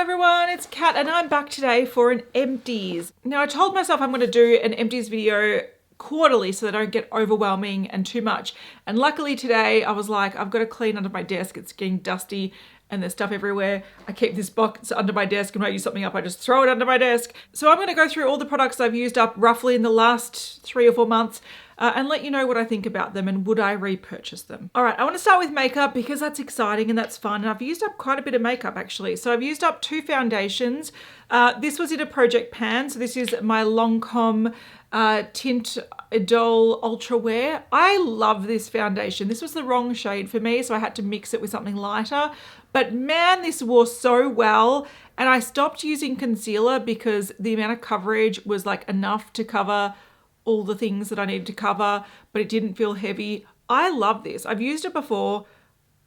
everyone, it's Kat and I'm back today for an empties. Now I told myself I'm going to do an empties video quarterly so that I don't get overwhelming and too much. And luckily today I was like, I've got to clean under my desk. It's getting dusty and there's stuff everywhere. I keep this box under my desk and when I use something up, I just throw it under my desk. So I'm going to go through all the products I've used up roughly in the last 3 or 4 months and let you know what I think about them and would I repurchase them. All right, I want to start with makeup because that's exciting and that's fun. And I've used up quite a bit of makeup actually. So I've used up 2 foundations. This was in a project pan. So this is my Lancome Tint Idole Ultra Wear. I love this foundation. This was the wrong shade for me, so I had to mix it with something lighter. But man, this wore so well. And I stopped using concealer because the amount of coverage was like enough to cover all the things that I needed to cover, but it didn't feel heavy. I love this. I've used it before.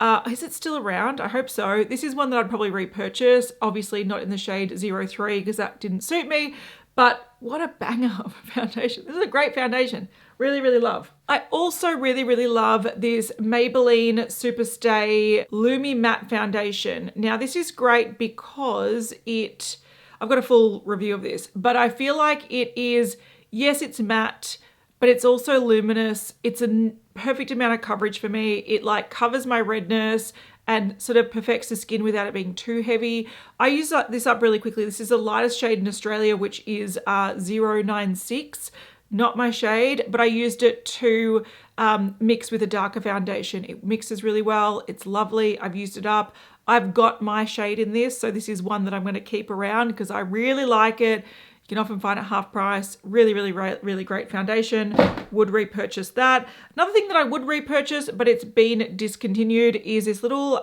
Is it still around? I hope so. This is one that I'd probably repurchase. Obviously not in the shade 03 because that didn't suit me, but what a banger of a foundation. This is a great foundation. Really, really love. I also really, really love this Maybelline Superstay Lumi Matte Foundation. Now this is great because I've got a full review of this, but I feel like it is, yes, it's matte, but it's also luminous. It's a perfect amount of coverage for me. It like covers my redness and sort of perfects the skin without it being too heavy. I use this up really quickly. This is the lightest shade in Australia, which is 096. Not my shade, but I used it to mix with a darker foundation. It mixes really well. It's lovely. I've used it up. I've got my shade in this, so this is one that I'm going to keep around because I really like it. You can often find it half price. Really, really, really great foundation. Would repurchase that. Another thing that I would repurchase, but it's been discontinued, is this little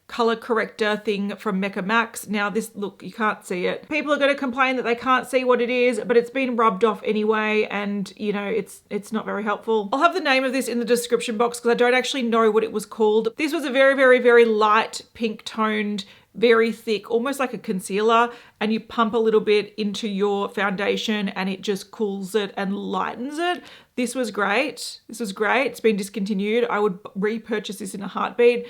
color corrector thing from Mecca Max. Now this, look, you can't see it. People are going to complain that they can't see what it is, but it's been rubbed off anyway, and you know, it's not very helpful. I'll have the name of this in the description box because I don't actually know what it was called. This was a very, very, very light pink toned, very thick, almost like a concealer, and you pump a little bit into your foundation and it just cools it and lightens it. This was great. This was great. It's been discontinued. I would repurchase this in a heartbeat.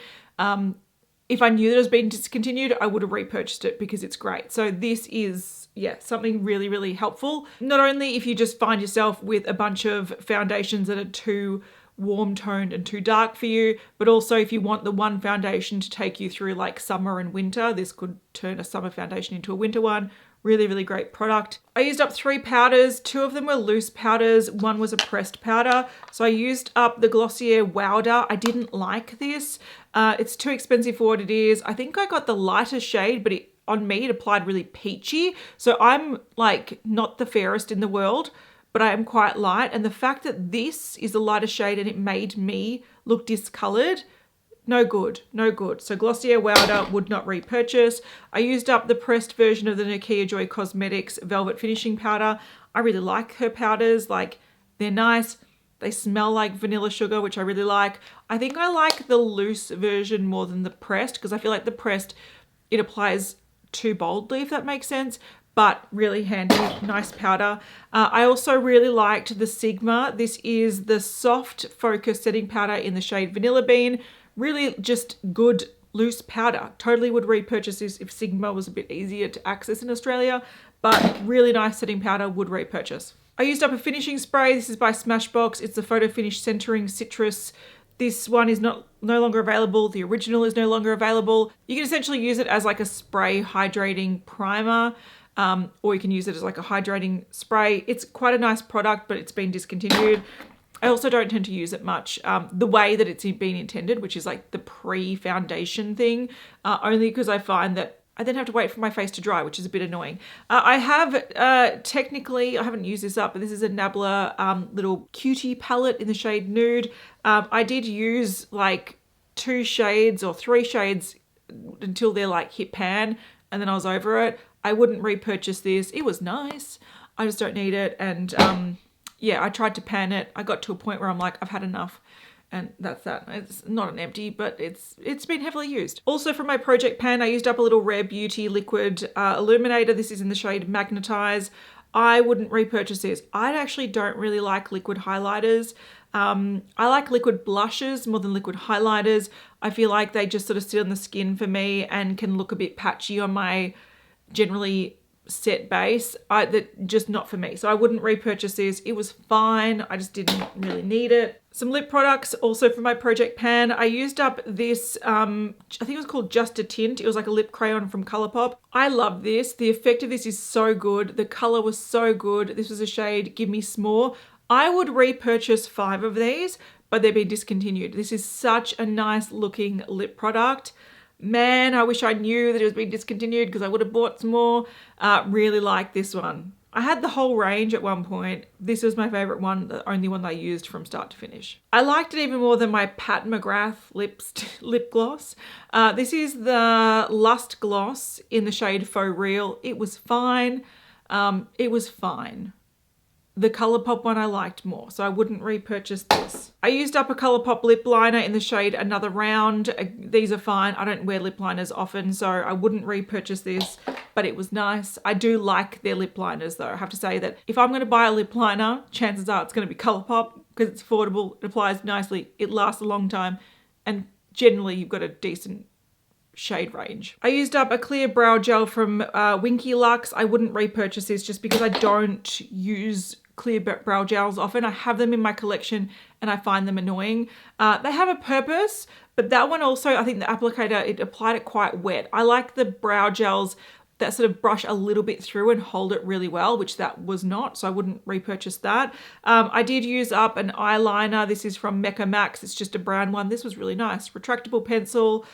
If I knew that it was being discontinued, I would have repurchased it because it's great. So this is, yeah, something really, really helpful. Not only if you just find yourself with a bunch of foundations that are too warm toned and too dark for you, but also if you want the one foundation to take you through like summer and winter, this could turn a summer foundation into a winter one. Really, really great product. I used up 3 powders. 2 of them were loose powders. 1 was a pressed powder. So I used up the Glossier Wowder. I didn't like this. It's too expensive for what it is. I think I got the lighter shade, but on me it applied really peachy. So I'm like not the fairest in the world, but I am quite light. And the fact that this is a lighter shade and it made me look discolored, no good, no good. So Glossier Wowder would not repurchase. I used up the pressed version of the Nikkia Joy Cosmetics Velvet Finishing Powder. I really like her powders. Like, they're nice. They smell like vanilla sugar, which I really like. I think I like the loose version more than the pressed because I feel like the pressed, it applies too boldly, if that makes sense. But really handy, nice powder. I also really liked the Sigma. This is the Soft Focus Setting Powder in the shade Vanilla Bean. Really just good loose powder. Totally would repurchase this if Sigma was a bit easier to access in Australia, but really nice setting powder, would repurchase. I used up a finishing spray. This is by Smashbox. It's the Photo Finish Centering Citrus. This one is no longer available. The original is no longer available. You can essentially use it as like a spray hydrating primer. Or you can use it as like a hydrating spray. It's quite a nice product, but it's been discontinued. I also don't tend to use it much the way that it's been intended, which is like the pre-foundation thing, only because I find that I then have to wait for my face to dry, which is a bit annoying. I have technically, I haven't used this up, but this is a Nabla little Cutie palette in the shade Nude. I did use like 2 shades or 3 shades until they're like hit pan, and then I was over it. I wouldn't repurchase this. It was nice. I just don't need it. And yeah, I tried to pan it. I got to a point where I'm like, I've had enough. And that's that. It's not an empty, but it's been heavily used. Also from my project pan, I used up a little Rare Beauty liquid illuminator. This is in the shade Magnetize. I wouldn't repurchase this. I actually don't really like liquid highlighters. I like liquid blushes more than liquid highlighters. I feel like they just sort of sit on the skin for me and can look a bit patchy on my generally set base. That just not for me. So I wouldn't repurchase this. It was fine. I just didn't really need it. Some lip products also for my project pan. I used up this, I think it was called Just a Tint. It was like a lip crayon from Colourpop. I love this. The effect of this is so good. The color was so good. This was a shade Gimme S'more. I would repurchase 5 of these, but they've been discontinued. This is such a nice looking lip product. Man, I wish I knew that it was being discontinued because I would have bought some more. Really like this one. I had the whole range at one point. This was my favorite one, the only one that I used from start to finish. I liked it even more than my Pat McGrath lip gloss. This is the Lust Gloss in the shade Faux Real. It was fine. It was fine. The Colourpop one I liked more, so I wouldn't repurchase this. I used up a Colourpop lip liner in the shade Another Round. These are fine. I don't wear lip liners often, so I wouldn't repurchase this, but it was nice. I do like their lip liners though. I have to say that if I'm going to buy a lip liner, chances are it's going to be Colourpop because it's affordable, it applies nicely, it lasts a long time, and generally you've got a decent shade range. I used up a clear brow gel from Winky Luxe. I wouldn't repurchase this just because I don't use clear brow gels often. I have them in my collection and I find them annoying. They have a purpose, but that one also, I think the applicator, it applied it quite wet. I like the brow gels that sort of brush a little bit through and hold it really well, which that was not, so I wouldn't repurchase that. I did use up an eyeliner. This is from Mecca Max. It's just a brown one. This was really nice. Retractable pencil.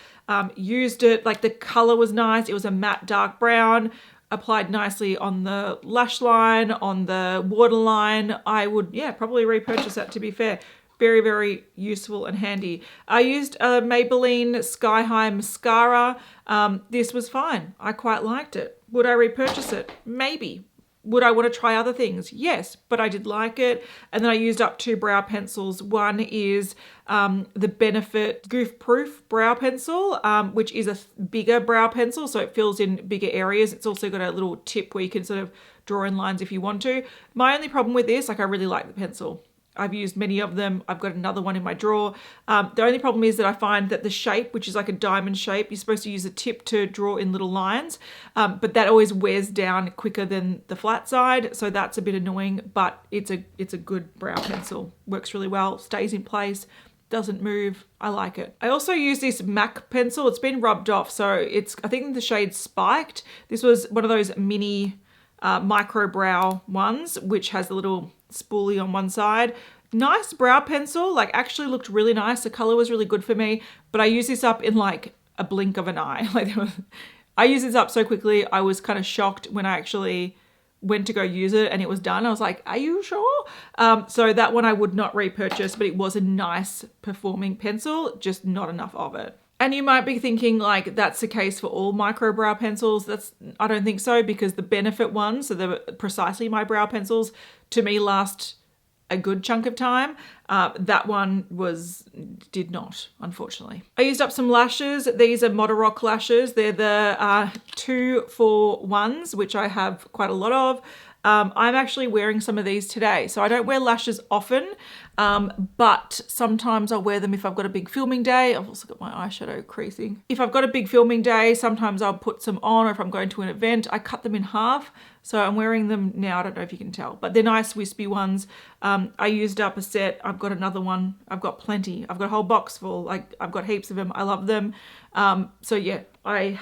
Used it, like the color was nice. It was a matte dark brown. Applied nicely on the lash line, on the waterline. I would, yeah, probably repurchase that, to be fair. Very, very useful and handy. I used a Maybelline Sky High mascara. This was fine. I quite liked it. Would I repurchase it? Maybe. Would I want to try other things? Yes, but I did like it. And then I used up 2 brow pencils. One is the Benefit Goof Proof brow pencil, which is a bigger brow pencil, so it fills in bigger areas. It's also got a little tip where you can sort of draw in lines if you want to. My only problem with this, like I really like the pencil. I've used many of them. I've got another one in my drawer. The only problem is that I find that the shape, which is like a diamond shape, you're supposed to use a tip to draw in little lines, but that always wears down quicker than the flat side. So that's a bit annoying, but it's a good brow pencil. Works really well, stays in place, doesn't move. I like it. I also use this MAC pencil. It's been rubbed off, so it's, I think the shade Spiked. This was one of those mini micro brow ones, which has a little spoolie on one side. Nice brow pencil, like actually looked really nice. The color was really good for me, but I used this up in like a blink of an eye. I used this up so quickly. I was kind of shocked when I actually went to go use it and it was done. I was like, are you sure? So that one I would not repurchase, but it was a nice performing pencil, just not enough of it. And you might be thinking like that's the case for all micro brow pencils. I don't think so, because the Benefit ones, so they're precisely my brow pencils, to me last a good chunk of time. That one did not, unfortunately. I used up some lashes. These are Model Rock lashes. They're the 2-for-1s, which I have quite a lot of. I'm actually wearing some of these today. So I don't wear lashes often, but sometimes I'll wear them if I've got a big filming day. I've also got my eyeshadow creasing. If I've got a big filming day, sometimes I'll put some on, or if I'm going to an event, I cut them in half. So I'm wearing them now. I don't know if you can tell, but they're nice wispy ones. I used up a set. I've got another one. I've got plenty. I've got a whole box full. Like I've got heaps of them. I love them. So yeah, I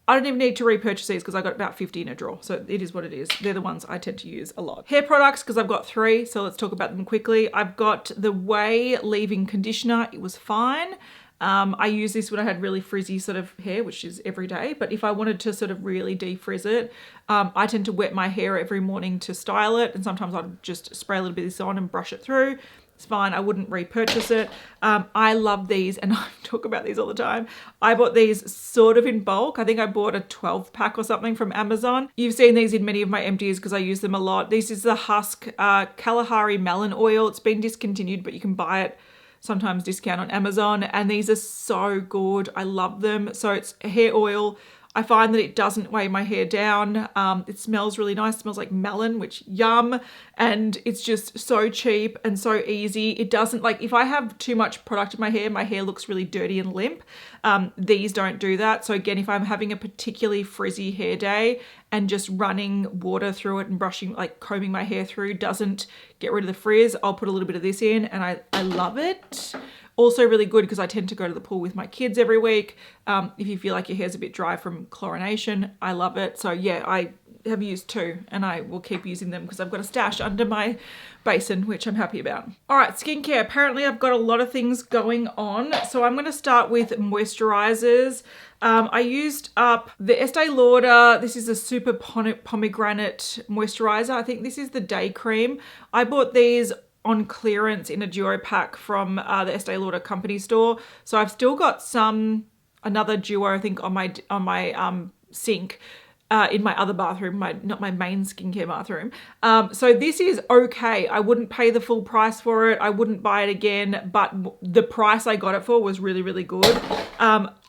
don't even need to repurchase these because I got about 50 in a drawer. So it is what it is. They're the ones I tend to use a lot. Hair products, because I've got 3. So let's talk about them quickly. I've got the Way Leave-In Conditioner. It was fine. I use this when I had really frizzy sort of hair, which is every day. But if I wanted to sort of really defrizz it, I tend to wet my hair every morning to style it. And sometimes I'll just spray a little bit of this on and brush it through. It's fine. I wouldn't repurchase it. I love these, and I talk about these all the time. I bought these sort of in bulk. I think I bought a 12 pack or something from Amazon. You've seen these in many of my empties because I use them a lot. This is the Husk Kalahari Melon Oil. It's been discontinued, but you can buy it sometimes discount on Amazon, and these are so good. I love them. So it's hair oil. I find that it doesn't weigh my hair down. It smells really nice. It smells like melon, which yum. And it's just so cheap and so easy. It doesn't, like, if I have too much product in my hair looks really dirty and limp. These don't do that. So again, if I'm having a particularly frizzy hair day and just running water through it and brushing, like combing my hair through doesn't get rid of the frizz, I'll put a little bit of this in and I love it. Also really good because I tend to go to the pool with my kids every week. If you feel like your hair's a bit dry from chlorination, I love it. So yeah, I have used two and I will keep using them because I've got a stash under my basin, which I'm happy about. All right, skincare. Apparently I've got a lot of things going on. So I'm going to start with moisturizers. I used up the Estee Lauder. This is a super pomegranate moisturizer. I think this is the day cream. I bought these on clearance in a duo pack from the Estee Lauder company store. So I've still got another duo, I think, on my sink in my other bathroom, not my main skincare bathroom. So this is okay. I wouldn't pay the full price for it. I wouldn't buy it again, but the price I got it for was really, really good.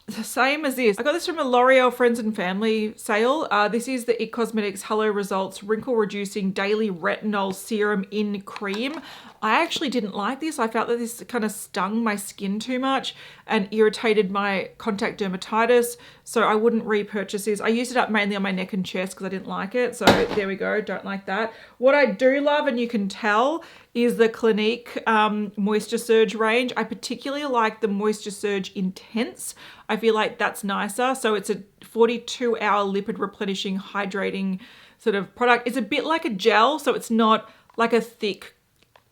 The same as this. I got this from a L'Oreal Friends and Family sale. This is the IT Cosmetics Hello Results Wrinkle Reducing Daily Retinol Serum in Cream. I actually didn't like this. I felt that this kind of stung my skin too much and irritated my contact dermatitis. So I wouldn't repurchase this. I used it up mainly on my neck and chest because I didn't like it. So there we go. Don't like that. What I do love, and you can tell, is the Clinique Moisture Surge range. I particularly like the Moisture Surge Intense. I feel like that's nicer. So it's a 42-hour lipid replenishing, hydrating sort of product. It's a bit like a gel, so it's not like a thick,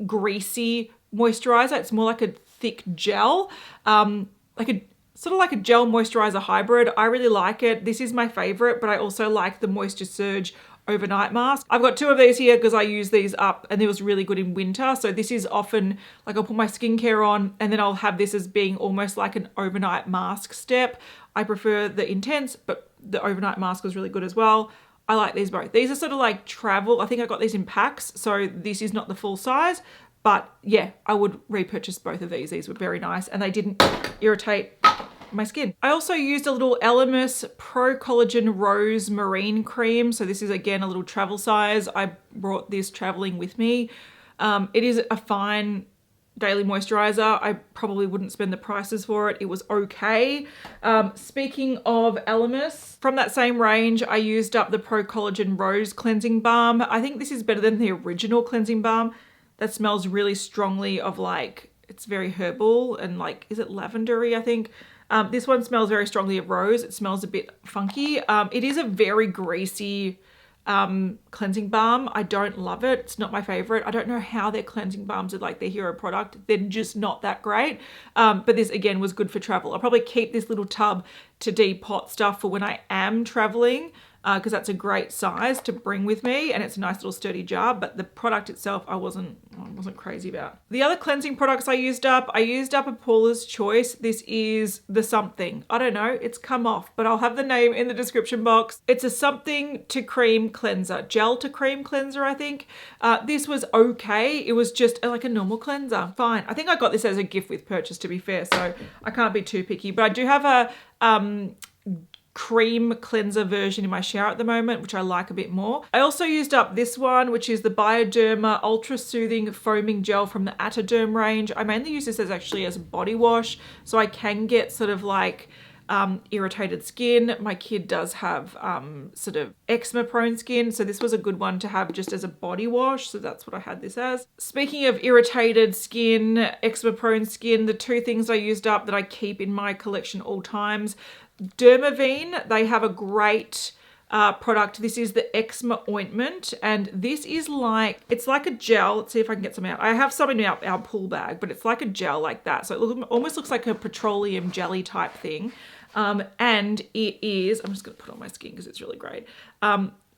greasy moisturizer. It's more like a thick gel, sort of like a gel moisturizer hybrid. I really like it. This is my favorite, but I also like the Moisture Surge overnight mask. I've got two of these here because I use these up and it was really good in winter. So this is often like I'll put my skincare on and then I'll have this as being almost like an overnight mask step. I prefer the Intense, but the overnight mask was really good as well. I like these both. These are sort of like travel. I think I got these in packs. So this is not the full size, but yeah, I would repurchase both of these. These were very nice and they didn't irritate my skin. I also used a little Elemis Pro Collagen Rose Marine Cream. So this is again a little travel size. I brought this traveling with me. It is a fine daily moisturizer. I probably wouldn't spend the prices for it. It was okay. Speaking of Elemis, from that same range, I used up the Pro Collagen Rose Cleansing Balm. I think this is better than the original cleansing balm. That smells really strongly of like, it's very herbal and like, is it lavendery, I think? This one smells very strongly of rose. It smells a bit funky. It is a very greasy cleansing balm. I don't love it. It's not my favorite. I don't know how their cleansing balms are like their hero product. They're just not that great. But this again was good for travel. I'll probably keep this little tub to depot stuff for when I am traveling, because that's a great size to bring with me and it's a nice little sturdy jar, but the product itself I wasn't crazy about. The other cleansing products I used up a Paula's Choice. This is the something. I don't know, it's come off, but I'll have the name in the description box. It's a something to cream cleanser, gel to cream cleanser, I think. This was okay. It was just like a normal cleanser. Fine. I think I got this as a gift with purchase, to be fair, so I can't be too picky, but I do have a cream cleanser version in my shower at the moment, which I like a bit more. I also used up this one, which is the Bioderma Ultra Soothing Foaming Gel from the Atoderm range. I mainly use this as actually as a body wash, so I can get sort of like irritated skin. My kid does have sort of eczema prone skin, so this was a good one to have just as a body wash, so that's what I had this as. Speaking of irritated skin, eczema prone skin, the two things I used up that I keep in my collection all times, Dermaveen, they have a great product. This is the eczema ointment, and this is like, it's like a gel. Let's see if I can get some out. I have some in our pool bag, but it's like a gel like that. So it almost looks like a petroleum jelly type thing. And it is, I'm just going to put it on my skin because it's really great.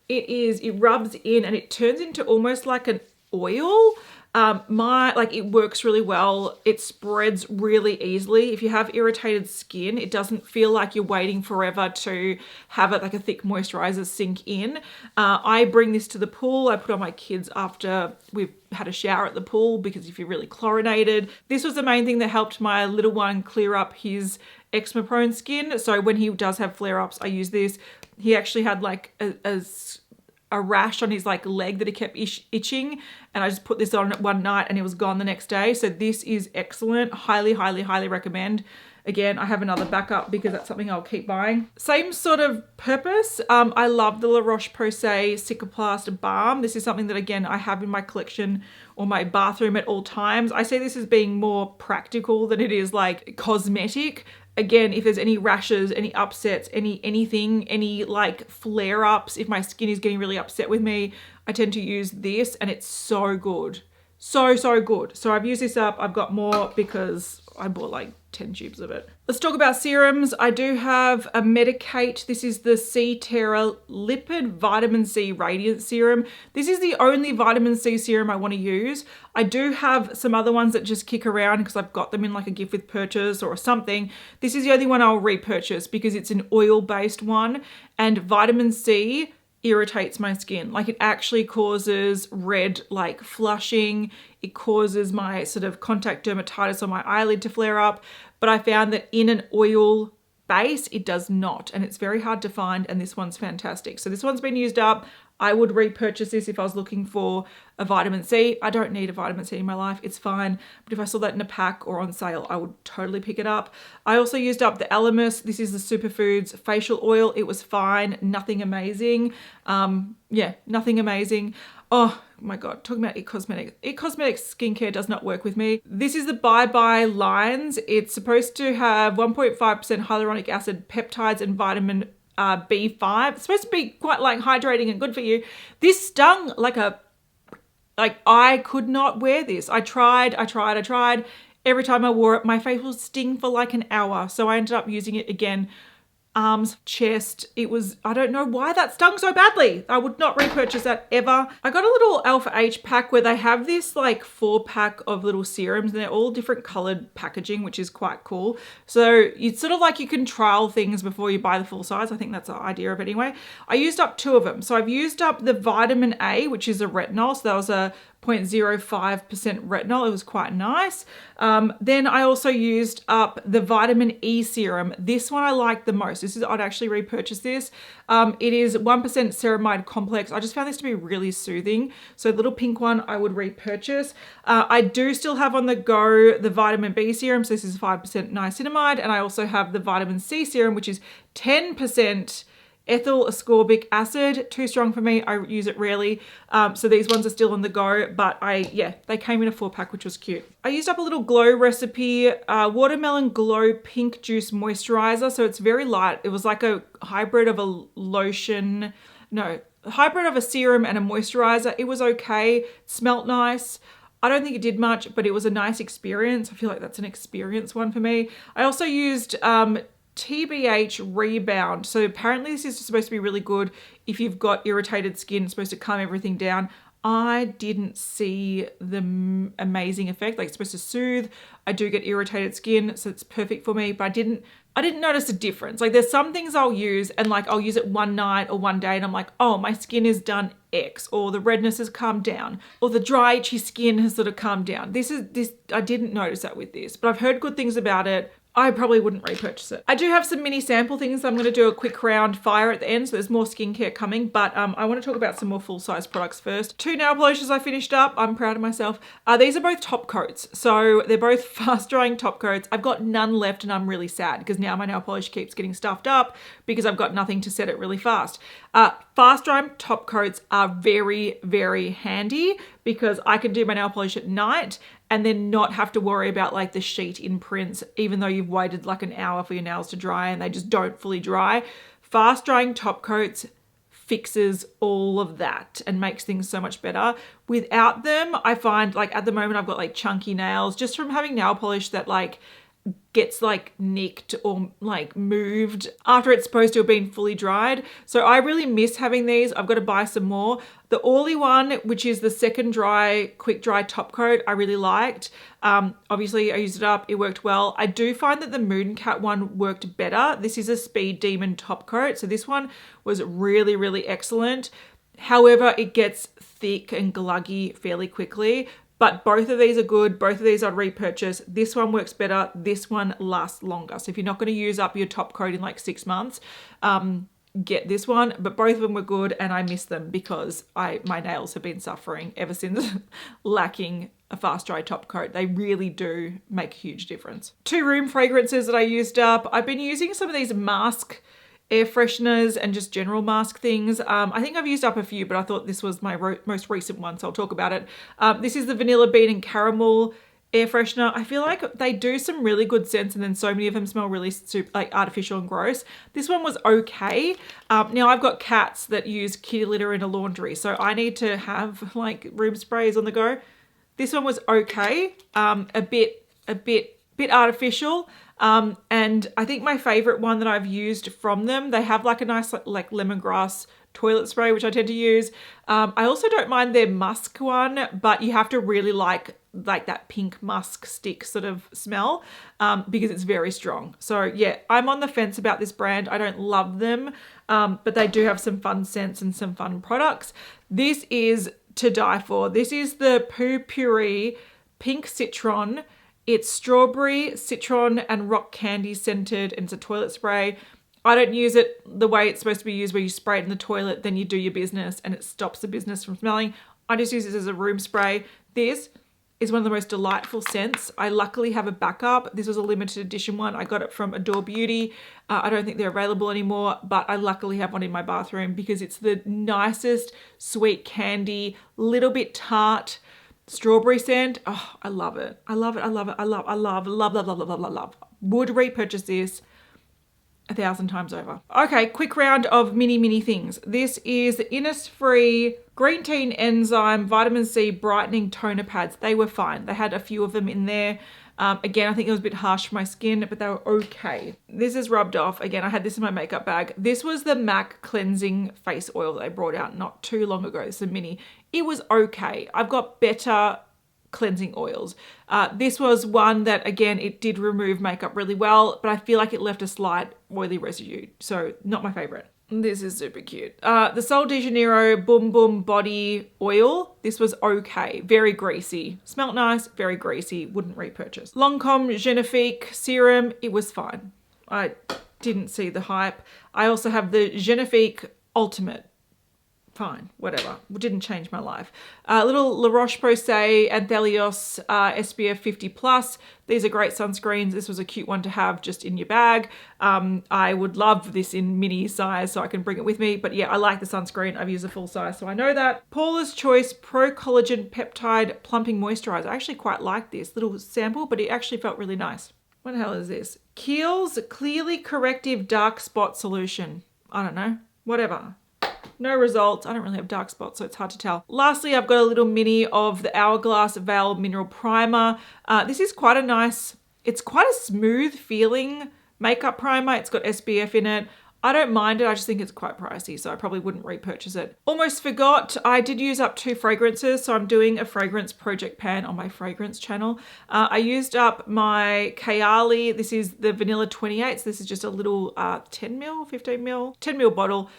It rubs in and it turns into almost like an oil. It works really well. It spreads really easily. If you have irritated skin, it doesn't feel like you're waiting forever to have it like a thick moisturizer sink in. I bring this to the pool. I put on my kids after we've had a shower at the pool because if you're really chlorinated. This was the main thing that helped my little one clear up his eczema prone skin. So when he does have flare-ups, I use this. He actually had like a rash on his like leg that he kept itching, and I just put this on one night and it was gone the next day. So this is excellent. Highly, highly, highly recommend. Again, I have another backup because that's something I'll keep buying. Same sort of purpose. I love the La Roche-Posay Cicaplast Balm. This is something that, again, I have in my collection or my bathroom at all times. I see this as being more practical than it is like cosmetic. Again, if there's any rashes, any upsets, anything, any like flare-ups, if my skin is getting really upset with me, I tend to use this and it's so good. So, so good. So I've used this up. I've got more because I bought like 10 tubes of it. Let's talk about serums. I do have a Medicate. This is the C-Terra Lipid Vitamin C Radiant Serum. This is the only vitamin C serum I want to use. I do have some other ones that just kick around because I've got them in like a gift with purchase or something. This is the only one I'll repurchase because it's an oil-based one, and vitamin C irritates my skin. Like, it actually causes red like flushing. It causes my sort of contact dermatitis on my eyelid to flare up. But I found that in an oil base, it does not. And it's very hard to find. And this one's fantastic. So this one's been used up. I would repurchase this if I was looking for a vitamin C. I don't need a vitamin C in my life. It's fine. But if I saw that in a pack or on sale, I would totally pick it up. I also used up the Elemis. This is the Superfoods facial oil. It was fine. Nothing amazing. Yeah, nothing amazing. Oh my God, talking about It Cosmetics. It Cosmetics skincare does not work with me. This is the Bye Bye Lines. It's supposed to have 1.5% hyaluronic acid, peptides, and vitamin B5. It's supposed to be quite like hydrating and good for you. This stung like I could not wear this. I tried. Every time I wore it, my face would sting for like an hour. So I ended up using it again. Arms, chest. It was, I don't know why that stung so badly. I would not repurchase that ever. I got a little Alpha H pack where they have this like 4-pack of little serums, and they're all different colored packaging, which is quite cool. So it's sort of like you can trial things before you buy the full size. I think that's the idea of it anyway. I used up 2 of them. So I've used up the vitamin A, which is a retinol. So that was a 0.05% retinol. It was quite nice. Then I also used up the vitamin E serum. This one I like the most. I'd actually repurchase this. It is 1% ceramide complex. I just found this to be really soothing. So the little pink one I would repurchase. I do still have on the go the vitamin B serum. So this is 5% niacinamide. And I also have the vitamin C serum, which is 10% ethyl ascorbic acid. Too strong for me. I use it rarely. So these ones are still on the go, but they came in a 4-pack, which was cute. I used up a little Glow Recipe Watermelon Glow Pink Juice Moisturizer. So it's very light. It was like a hybrid of a lotion. No, a hybrid of a serum and a moisturizer. It was okay. It smelled nice. I don't think it did much, but it was a nice experience. I feel like that's an experience one for me. I also used TBH Rebound. So apparently this is supposed to be really good if you've got irritated skin. It's supposed to calm everything down. I didn't see the amazing effect. Like, it's supposed to soothe. I do get irritated skin, so it's perfect for me, but I didn't notice a difference. Like, there's some things I'll use and like I'll use it one night or one day and I'm like, oh, my skin is done X, or the redness has calmed down, or the dry itchy skin has sort of calmed down. I didn't notice that with this, but I've heard good things about it. I probably wouldn't repurchase it. I do have some mini sample things. So I'm going to do a quick round fire at the end. So there's more skincare coming, but I want to talk about some more full-size products first. 2 nail polishes I finished up. I'm proud of myself. These are both top coats. So they're both fast-drying top coats. I've got none left and I'm really sad because now my nail polish keeps getting stuffed up because I've got nothing to set it really fast. Fast-drying top coats are very, very handy because I can do my nail polish at night and then not have to worry about like the sheet imprints, even though you've waited like an hour for your nails to dry and they just don't fully dry. Fast drying top coats fixes all of that and makes things so much better. Without them, I find like at the moment I've got like chunky nails just from having nail polish that like gets like nicked or like moved after it's supposed to have been fully dried. So I really miss having these. I've got to buy some more. The Orly one, which is the second dry, quick dry top coat, I really liked. Obviously I used it up. It worked well. I do find that the Moon Cat one worked better. This is a Speed Demon top coat. So this one was really, really excellent. However, it gets thick and gluggy fairly quickly. but both of these are good. Both of these I'd repurchase. This one works better. This one lasts longer. So if you're not going to use up your top coat in like 6 months, get this one. But both of them were good, and I miss them because my nails have been suffering ever since lacking a fast dry top coat. They really do make a huge difference. 2 room fragrances that I used up. I've been using some of these mask air fresheners and just general mask things. I think I've used up a few, but I thought this was my most recent one, so I'll talk about it. This is the Vanilla Bean and Caramel air freshener. I feel like they do some really good scents, and then so many of them smell really like artificial and gross. This one was okay. Now I've got cats that use kitty litter in a laundry, so I need to have like room sprays on the go. This one was okay, a bit artificial. And I think my favorite one that I've used from them, they have like a nice like lemongrass toilet spray, which I tend to use. I also don't mind their musk one, but you have to really like that pink musk stick sort of smell, because it's very strong. So yeah, I'm on the fence about this brand. I don't love them, but they do have some fun scents and some fun products. This is to die for. This is the Poo Puree Pink Citron. It's strawberry, citron, and rock candy scented, and it's a toilet spray. I don't use it the way it's supposed to be used, where you spray it in the toilet, then you do your business and it stops the business from smelling. I just use this as a room spray. This is one of the most delightful scents. I luckily have a backup. This was a limited edition one. I got it from Adore Beauty. I don't think they're available anymore, but I luckily have one in my bathroom because it's the nicest sweet candy, little bit tart, strawberry scent. Oh, I love it. I love it. I love it. I love. Would repurchase this 1,000 times over. Okay, quick round of mini things. This is the Innisfree Green Tea and Enzyme Vitamin C Brightening Toner Pads. They were fine. They had a few of them in there. Again, I think it was a bit harsh for my skin, but they were okay. This is rubbed off. Again, I had this in my makeup bag. This was the MAC Cleansing Face Oil that I brought out not too long ago. It's a mini. It was okay. I've got better cleansing oils. This was one that, again, it did remove makeup really well, but I feel like it left a slight oily residue. So not my favorite. This is super cute. The Sol de Janeiro Boom Boom Body Oil. This was okay. Very greasy. Smelled nice, very greasy. Wouldn't repurchase. Lancome Genifique Serum. It was fine. I didn't see the hype. I also have the Genifique Ultimate. Fine, whatever. Didn't change my life. Little La Roche-Posay Anthelios SPF 50+. These are great sunscreens. This was a cute one to have just in your bag. I would love this in mini size so I can bring it with me. But yeah, I like the sunscreen. I've used a full size, so I know that. Paula's Choice Pro Collagen Peptide Plumping Moisturizer. I actually quite like this little sample, but it actually felt really nice. What the hell is this? Kiehl's Clearly Corrective Dark Spot Solution. I don't know. Whatever. No results. I don't really have dark spots, so it's hard to tell. Lastly, I've got a little mini of the Hourglass Veil Mineral Primer. This is quite a nice, it's quite a smooth feeling makeup primer. It's got SPF in it. I don't mind it. I just think it's quite pricey, so I probably wouldn't repurchase it. Almost forgot, I did use up 2 fragrances, so I'm doing a fragrance project pan on my fragrance channel. I used up my Kayali. This is the Vanilla 28s. This is just a little 10 ml, 15 ml, 10 ml bottle.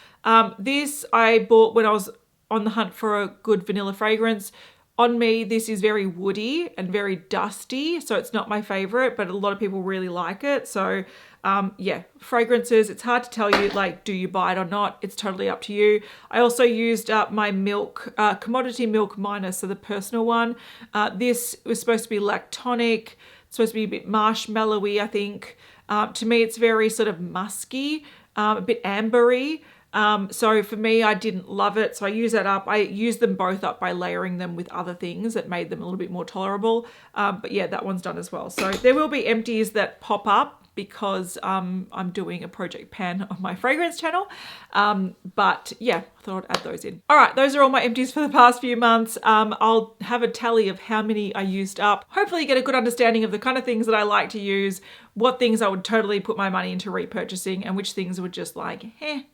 This I bought when I was on the hunt for a good vanilla fragrance. On me, this is very woody and very dusty, so it's not my favorite, but a lot of people really like it. So yeah, fragrances, it's hard to tell you, like, do you buy it or not? It's totally up to you. I also used up my milk, Commodity Milk Minus, so the personal one. This was supposed to be lactonic, it's supposed to be a bit marshmallowy, I think. To me, it's very sort of musky, a bit ambery. So for me, I didn't love it. So I used that up. I used them both up by layering them with other things that made them a little bit more tolerable. But yeah, that one's done as well. So there will be empties that pop up because I'm doing a project pan on my fragrance channel. But yeah, I thought I'd add those in. All right, those are all my empties for the past few months. I'll have a tally of how many I used up. Hopefully you get a good understanding of the kind of things that I like to use, what things I would totally put my money into repurchasing, and which things were just like,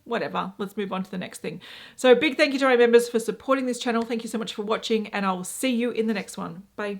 whatever, let's move on to the next thing. So big thank you to my members for supporting this channel. Thank you so much for watching, and I'll see you in the next one. Bye.